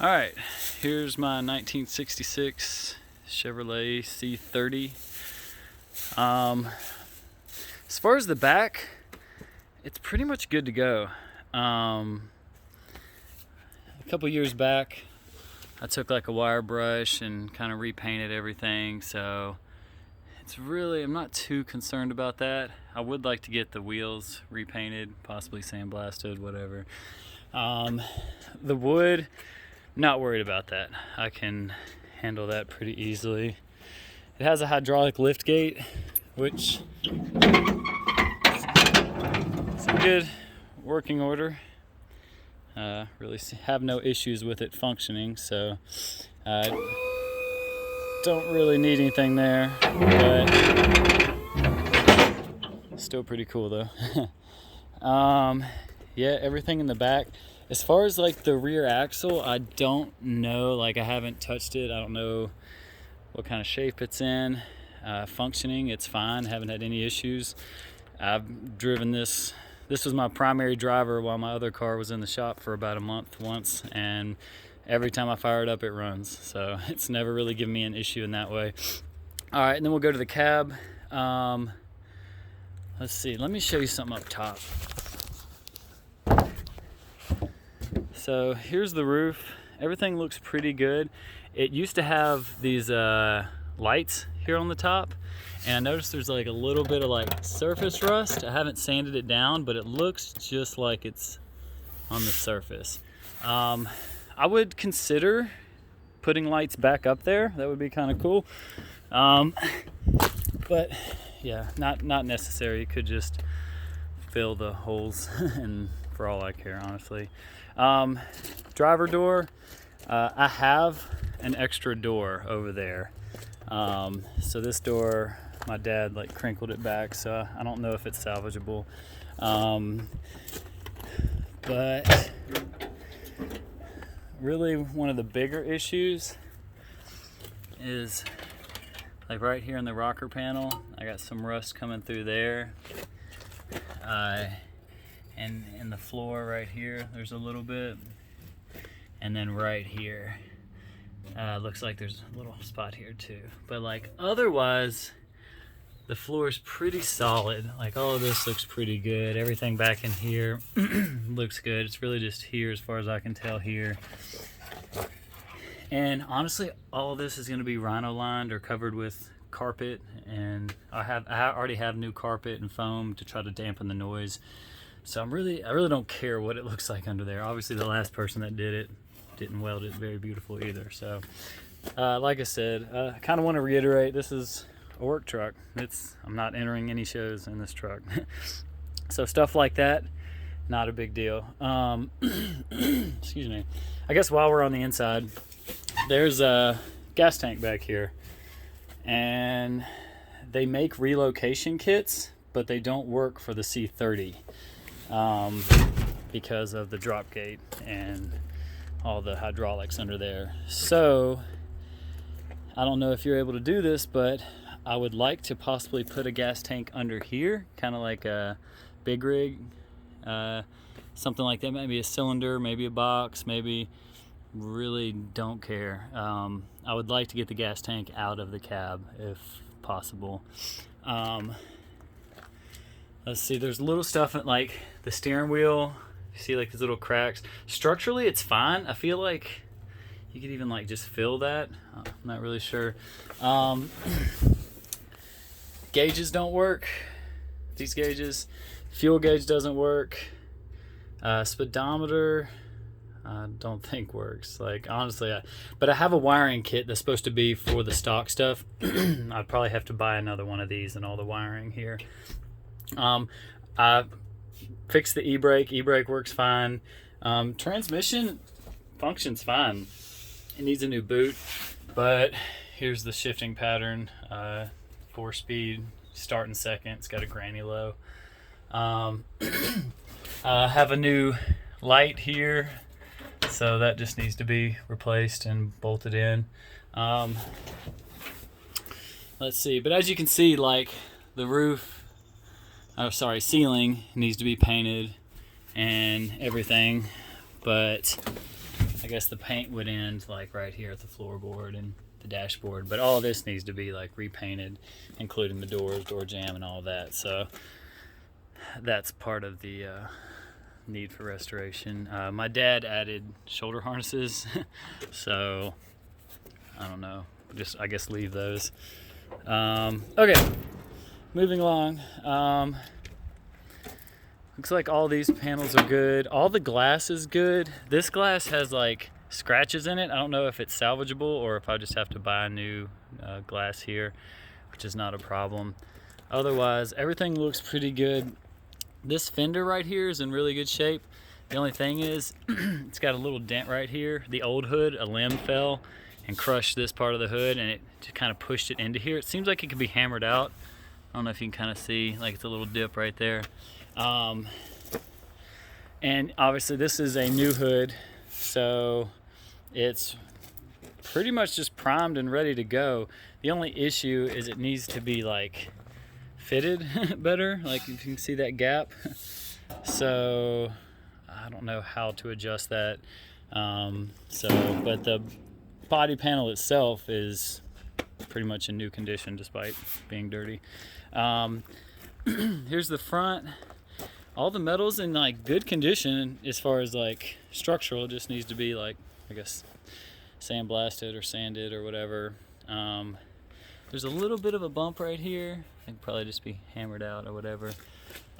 All right, here's my 1966 Chevrolet C30. As far as the back, it's pretty much good to go. A couple years back, I took like a wire brush and kind of repainted everything, so it's really, I'm not too concerned about that. I would like to get the wheels repainted, possibly sandblasted, whatever. The wood, not worried about that. I can handle that pretty easily. It has a hydraulic lift gate, which is in good working order. Really have no issues with it functioning, so don't really need anything there, but still pretty cool though. Yeah, everything in the back. As far as like the rear axle, I don't know, like I haven't touched it. I don't know what kind of shape it's in. Functioning, it's fine, haven't had any issues. I've driven this was my primary driver while my other car was in the shop for about a month once, and every time I fire it up it runs, so it's never really given me an issue in that way. All right, and then we'll go to the cab. Let's see, let me show you something up top. So here's the roof. Everything looks pretty good. It used to have these lights here on the top, and I noticed there's like a little bit of like surface rust. I haven't sanded it down, but it looks just like it's on the surface. I would consider putting lights back up there. That would be kind of cool. But yeah, not necessary. You could just fill the holes and for all I care, honestly. Driver door, I have an extra door over there. So this door, my dad like crinkled it back, so I don't know if it's salvageable. But really one of the bigger issues is like right here in the rocker panel. I got some rust coming through there. And in the floor right here, there's a little bit. And then right here, looks like there's a little spot here too. But like otherwise, the floor is pretty solid. Like all of this looks pretty good. Everything back in here looks good. It's really just here as far as I can tell here. And honestly, all of this is gonna be rhino lined or covered with carpet. And I already have new carpet and foam to try to dampen the noise. So I really don't care what it looks like under there. Obviously the last person that did it didn't weld it very beautiful either. So like I said, I kind of want to reiterate, this is a work truck. I'm not entering any shows in this truck. So stuff like that, not a big deal. Excuse me. I guess while we're on the inside, there's a gas tank back here, and they make relocation kits, but they don't work for the C30 because of the drop gate and all the hydraulics under there. So I don't know if you're able to do this, but I would like to possibly put a gas tank under here, kind of like a big rig, something like that. Maybe a cylinder, maybe a box, maybe, really don't care. I would like to get the gas tank out of the cab if possible. Let's see, there's little stuff at like the steering wheel. You see like these little cracks. Structurally, it's fine. I feel like you could even like just fill that. I'm not really sure. Gauges don't work. These gauges. Fuel gauge doesn't work. Speedometer, I don't think works. Like honestly, but I have a wiring kit that's supposed to be for the stock stuff. I'd probably have to buy another one of these and all the wiring here. I fixed the e-brake. E-brake works fine. Transmission functions fine. It needs a new boot, but here's the shifting pattern. 4-speed, start and second. It's got a granny low. I have a new light here, so that just needs to be replaced and bolted in. Let's see, but as you can see, like the roof, ceiling needs to be painted and everything, but I guess the paint would end like right here at the floorboard and the dashboard, but all this needs to be like repainted, including the doors, door jamb, and all that. So that's part of the need for restoration. My dad added shoulder harnesses, so I don't know, just I guess leave those. Okay, moving along. Looks like all these panels are good. All the glass is good. This glass has like scratches in it. I don't know if it's salvageable or if I just have to buy a new glass here, which is not a problem. Otherwise, everything looks pretty good. This fender right here is in really good shape. The only thing is, it's got a little dent right here. The old hood, a limb fell and crushed this part of the hood, and it just kind of pushed it into here. It seems like it could be hammered out. I don't know if you can kind of see, like it's a little dip right there. And obviously this is a new hood, so it's pretty much just primed and ready to go. The only issue is it needs to be like fitted better, like you can see that gap. So I don't know how to adjust that. But the body panel itself is pretty much in new condition despite being dirty. Here's the front. All the metal's in like good condition as far as like structural. It just needs to be like, I guess, sandblasted or sanded or whatever. There's a little bit of a bump right here. I think probably just be hammered out or whatever.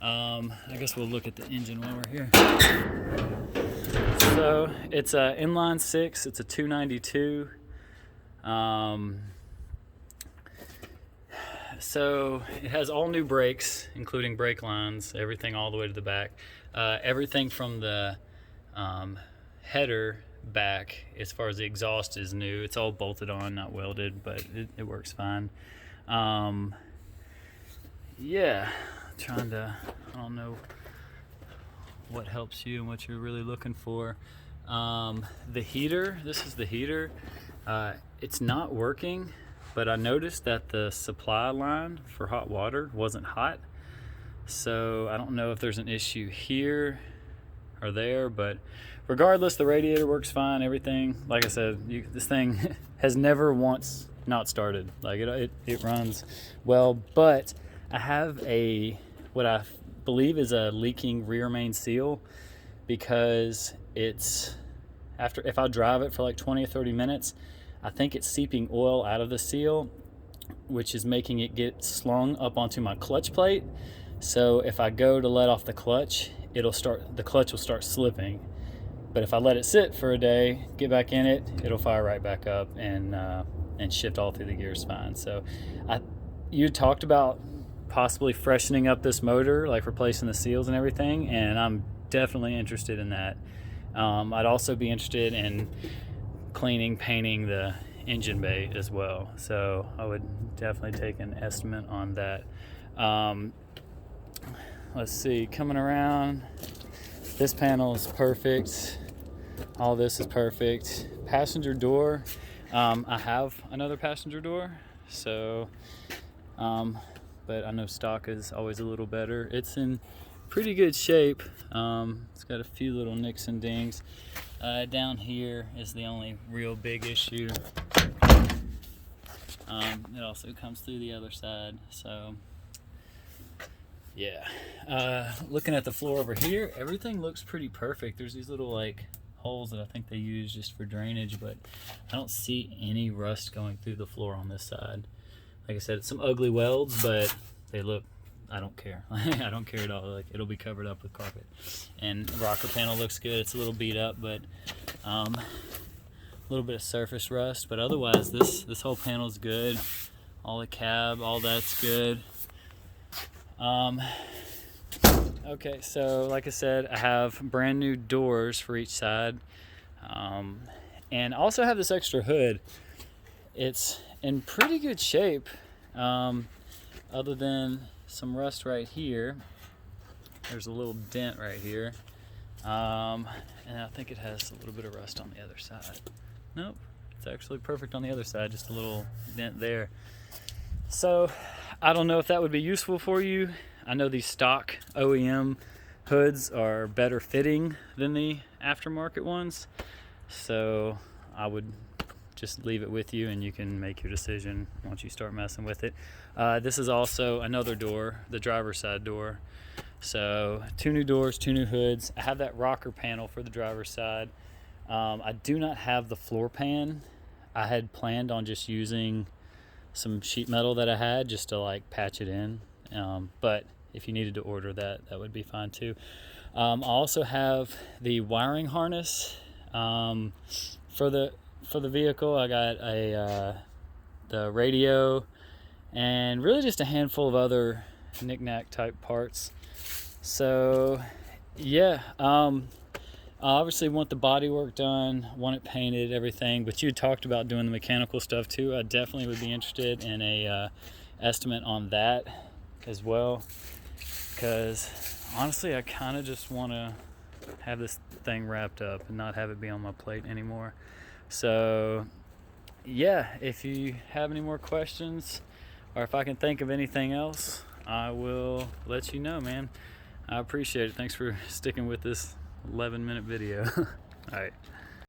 I guess we'll look at the engine while we're here. So it's a inline 6. It's a 292. So it has all new brakes, including brake lines, everything all the way to the back. Everything from the header back, as far as the exhaust, is new. It's all bolted on, not welded, but it works fine. Yeah, trying to, I don't know what helps you and what you're really looking for. The heater, this is the heater. It's not working. But I noticed that the supply line for hot water wasn't hot. So I don't know if there's an issue here or there, but regardless, the radiator works fine, everything. Like I said, this thing has never once not started. Like it runs well, but I have what I believe is a leaking rear main seal, because if I drive it for like 20 or 30 minutes, I think it's seeping oil out of the seal, which is making it get slung up onto my clutch plate. So if I go to let off the clutch, the clutch will start slipping. But if I let it sit for a day, get back in it, it'll fire right back up and shift all through the gears fine. So you talked about possibly freshening up this motor, like replacing the seals and everything, and I'm definitely interested in that. I'd also be interested in cleaning, painting the engine bay as well. So I would definitely take an estimate on that. Let's see, coming around, this panel is perfect. All this is perfect. Passenger door, I have another passenger door, so but I know stock is always a little better. It's in pretty good shape. It's got a few little nicks and dings. Down here is the only real big issue. It also comes through the other side, so yeah. Looking at the floor over here, everything looks pretty perfect. There's these little like holes that I think they use just for drainage, but I don't see any rust going through the floor on this side. Like I said, it's some ugly welds, but they look, I don't care. I don't care at all. Like, it'll be covered up with carpet. And the rocker panel looks good. It's a little beat up, but a little bit of surface rust. But otherwise, this whole panel is good. All the cab, all that's good. Okay, so like I said, I have brand new doors for each side, and I also have this extra hood. It's in pretty good shape, other than some rust right here. There's a little dent right here, and I think it has a little bit of rust on the other side. Nope, it's actually perfect on the other side, just a little dent there. So I don't know if that would be useful for you. I know these stock OEM hoods are better fitting than the aftermarket ones, So I would just leave it with you, and you can make your decision once you start messing with it. This is also another door, the driver's side door. So 2 new doors, 2 new hoods. I have that rocker panel for the driver's side. I do not have the floor pan. I had planned on just using some sheet metal that I had just to like patch it in. But if you needed to order that, that would be fine too. I also have the wiring harness for the vehicle. I got the radio and really just a handful of other knick-knack type parts. So yeah, I obviously want the body work done, want it painted, everything, but you talked about doing the mechanical stuff too. I definitely would be interested in a estimate on that as well, because honestly I kind of just want to have this thing wrapped up and not have it be on my plate anymore. So yeah, if you have any more questions or if I can think of anything else, I will let you know, man. I appreciate it. Thanks for sticking with this 11-minute video. All right.